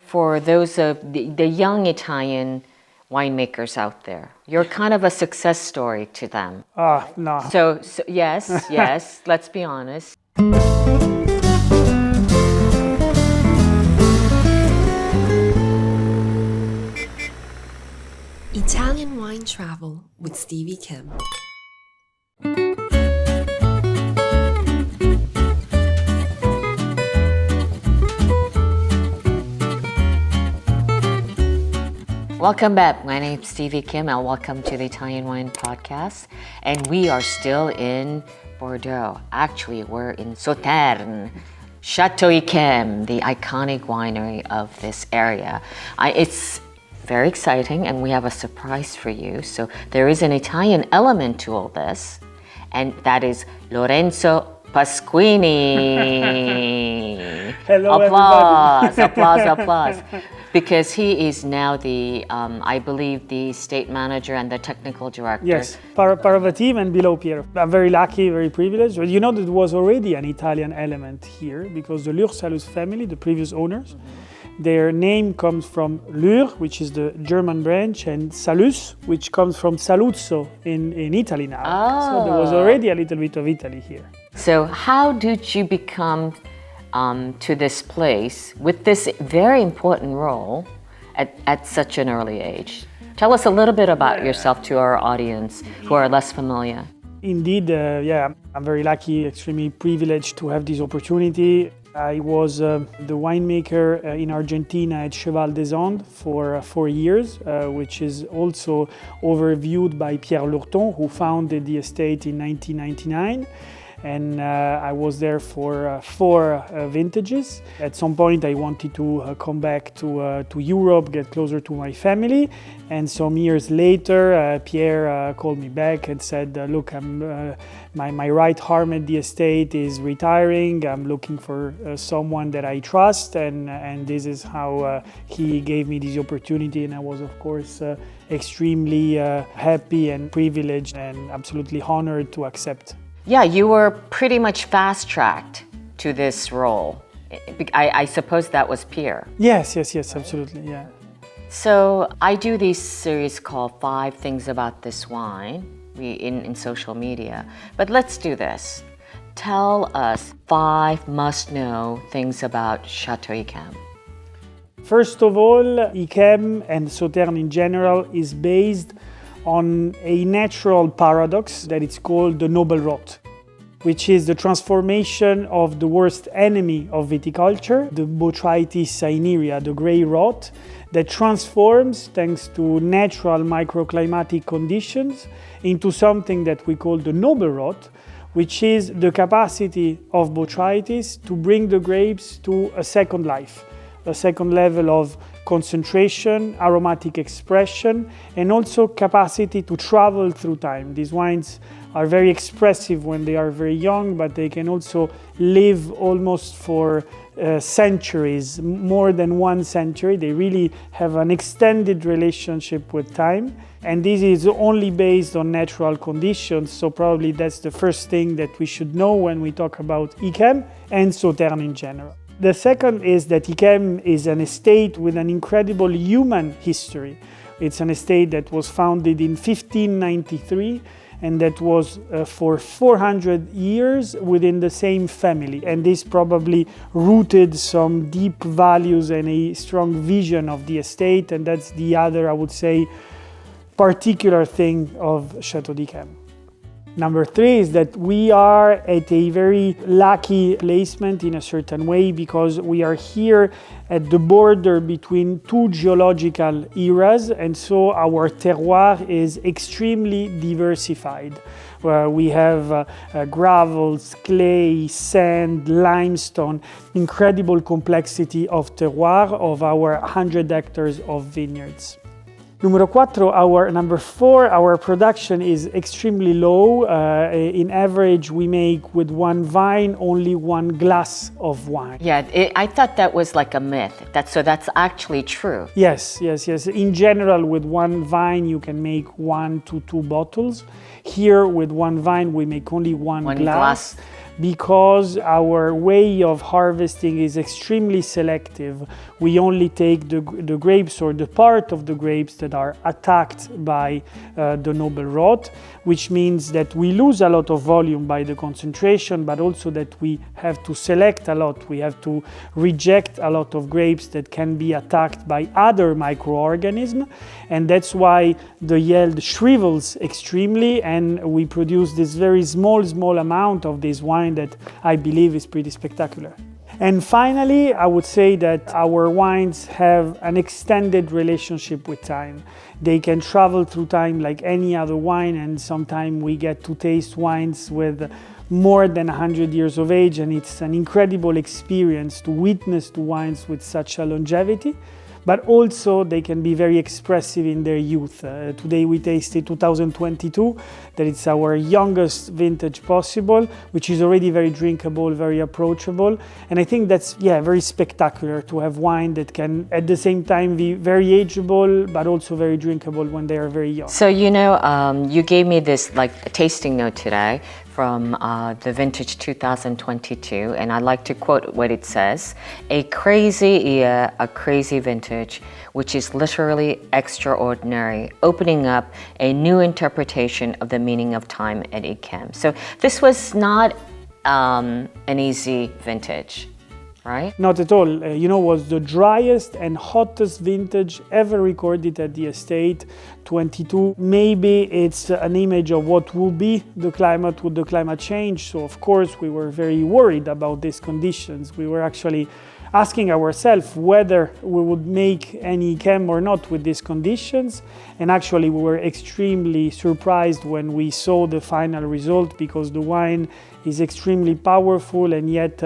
for those of the young Italian winemakers out there? You're kind of a success story to them. No. So yes, let's be honest. Italian Wine Travel with Stevie Kim. Welcome back. My name is Stevie Kim and welcome to the Italian Wine Podcast. And we are still in Bordeaux. Actually, we're in Sauternes, Chateau Kim, the iconic winery of this area. It's very exciting and we have a surprise for you. So there is an Italian element to all this, and that is Lorenzo Pasquini. Hello, applause, everybody. applause. Because he is now the, I believe, the state manager and the technical director. Yes, part of a team and below Piero. I'm very lucky, very privileged. You know, there was already an Italian element here because the Lur-Salus family, the previous owners, their name comes from Lur, which is the German branch, and Salus, which comes from Saluzzo in Italy now. So there was already a little bit of Italy here. So how did you become to this place with this very important role at such an early age? Tell us a little bit about yourself to our audience who are less familiar. Indeed, I'm very lucky, extremely privileged to have this opportunity. I was the winemaker in Argentina at Cheval des Andes for 4 years, which is also overviewed by Pierre Lurton, who founded the estate in 1999. And I was there for 4 vintages. At some point I wanted to come back to Europe, get closer to my family. And some years later, Pierre called me back and said, look, my right arm at the estate is retiring. I'm looking for someone that I trust. And this is how he gave me this opportunity. And I was, of course, extremely happy and privileged and absolutely honored to accept. Yeah, you were pretty much fast-tracked to this role. I suppose that was Pierre. Yes, absolutely, yeah. So I do this series called 5 Things About This Wine in social media. But let's do this. Tell us 5 must-know things about Chateau Yquem. First of all, Yquem and Sauternes in general is based on a natural paradox that it's called the noble rot, which is the transformation of the worst enemy of viticulture, the Botrytis cinerea, the grey rot, that transforms, thanks to natural microclimatic conditions, into something that we call the noble rot, which is the capacity of Botrytis to bring the grapes to a second life, a second level of concentration, aromatic expression, and also capacity to travel through time. These wines are very expressive when they are very young, but they can also live almost for centuries, more than 1 century. They really have an extended relationship with time. And this is only based on natural conditions, so probably that's the first thing that we should know when we talk about Yquem and Sauternes in general. The second is that Yquem is an estate with an incredible human history. It's an estate that was founded in 1593 and that was for 400 years within the same family. And this probably rooted some deep values and a strong vision of the estate, and that's the other, I would say, particular thing of Chateau d'Yquem. Number 3 is that we are at a very lucky placement in a certain way because we are here at the border between 2 geological eras, and so our terroir is extremely diversified. We have gravels, clay, sand, limestone, incredible complexity of terroir of our 100 hectares of vineyards. Number 4, our production is extremely low. In average, we make with 1 vine only 1 glass of wine. Yeah, I thought that was like a myth. So that's actually true. Yes. In general, with 1 vine, you can make 1 to 2 bottles. Here, with 1 vine, we make only one glass. because our way of harvesting is extremely selective. We only take the grapes or the part of the grapes that are attacked by the noble rot, which means that we lose a lot of volume by the concentration, but also that we have to select a lot. We have to reject a lot of grapes that can be attacked by other microorganisms, and that's why the yield shrivels extremely, and we produce this very small amount of this wine that I believe is pretty spectacular. And finally, I would say that our wines have an extended relationship with time. They can travel through time like any other wine, and sometimes we get to taste wines with more than 100 years of age, and it's an incredible experience to witness to wines with such a longevity. But also they can be very expressive in their youth. Today we tasted 2022, that it's our youngest vintage possible, which is already very drinkable, very approachable. And I think that's, very spectacular to have wine that can at the same time be very ageable, but also very drinkable when they are very young. So, you gave me this tasting note today from the vintage 2022, and I like to quote what it says: a crazy year, a crazy vintage, which is literally extraordinary, opening up a new interpretation of the meaning of time at Ikem. So this was not an easy vintage, right? Not at all. Was the driest and hottest vintage ever recorded at the estate, 22. Maybe it's an image of what will be the climate with the climate change. So of course we were very worried about these conditions. We were actually asking ourselves whether we would make any chem or not with these conditions. And actually we were extremely surprised when we saw the final result, because the wine is extremely powerful and yet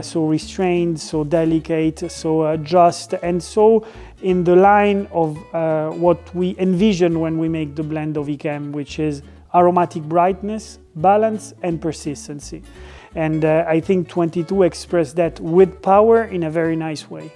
so restrained, so delicate, so just, and so in the line of what we envision when we make the blend of Ikem, which is aromatic brightness, balance, and persistency. And I think 22 expressed that with power in a very nice way.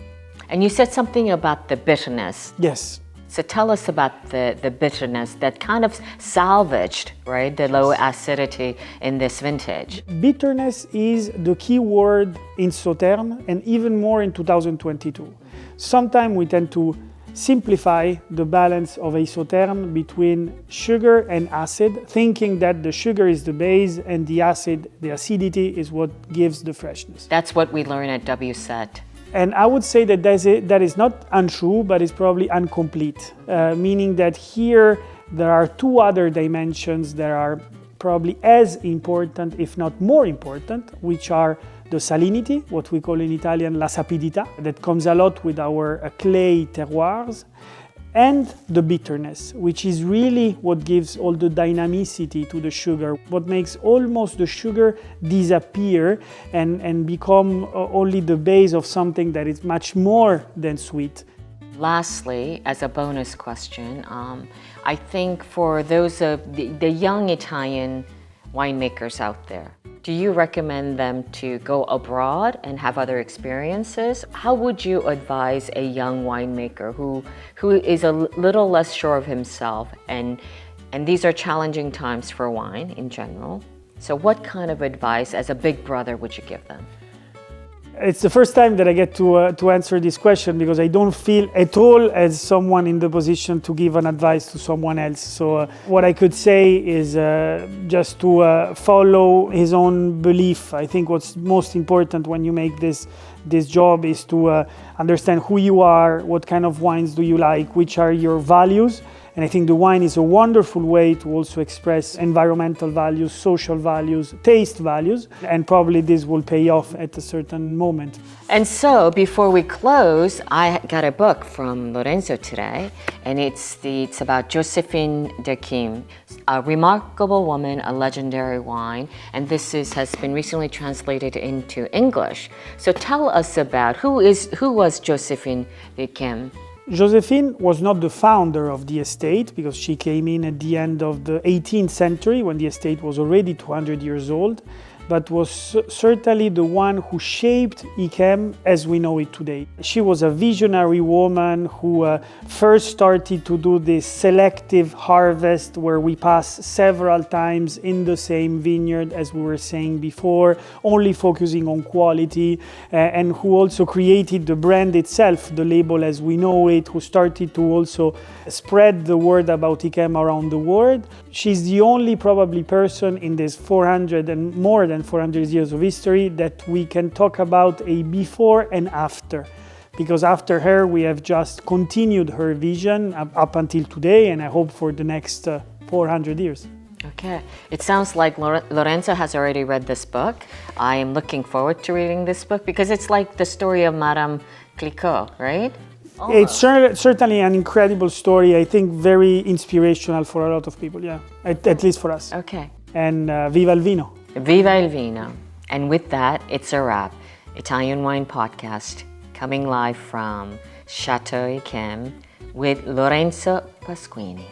And you said something about the bitterness. Yes. So tell us about the bitterness that kind of salvaged, right, the low acidity in this vintage. Bitterness is the key word in Sauternes, and even more in 2022. Sometimes we tend to simplify the balance of a Sauternes between sugar and acid, thinking that the sugar is the base and the acidity is what gives the freshness. That's what we learn at WSET. And I would say that that is not untrue, but it's probably incomplete, meaning that here there are two other dimensions that are probably as important, if not more important, which are the salinity, what we call in Italian la sapidità, that comes a lot with our clay terroirs, and the bitterness, which is really what gives all the dynamicity to the sugar, what makes almost the sugar disappear and become only the base of something that is much more than sweet. Lastly, as a bonus question, I think for those of the young Italian winemakers out there, do you recommend them to go abroad and have other experiences? How would you advise a young winemaker who is a little less sure of himself, and these are challenging times for wine in general? So what kind of advice as a big brother would you give them? It's the first time that I get to answer this question, because I don't feel at all as someone in the position to give an advice to someone else. So what I could say is just to follow his own belief. I think what's most important when you make this job is to understand who you are, what kind of wines do you like, which are your values. And I think the wine is a wonderful way to also express environmental values, social values, taste values, and probably this will pay off at a certain moment. And so, before we close, I got a book from Lorenzo today, and it's about Josephine de Kim, A Remarkable Woman, a Legendary Wine, and this has been recently translated into English. So tell us about who was Josephine de Kim? Josephine was not the founder of the estate, because she came in at the end of the 18th century when the estate was already 200 years old. but was certainly the one who shaped ICHEM as we know it today. She was a visionary woman who first started to do this selective harvest where we pass several times in the same vineyard, as we were saying before, only focusing on quality, and who also created the brand itself, the label as we know it, who started to also spread the word about ICHEM around the world. She's the only probably person in this 400 and more than 400 years of history that we can talk about a before and after. Because after her, we have just continued her vision up until today, and I hope for the next 400 years. Okay. It sounds like Lorenzo has already read this book. I am looking forward to reading this book because it's like the story of Madame Clicquot, right? It's certainly an incredible story. I think very inspirational for a lot of people, yeah. At least for us. Okay. And viva el vino. Viva il vino. And with that, it's a wrap. Italian Wine Podcast, coming live from Chateau ICHEM with Lorenzo Pasquini.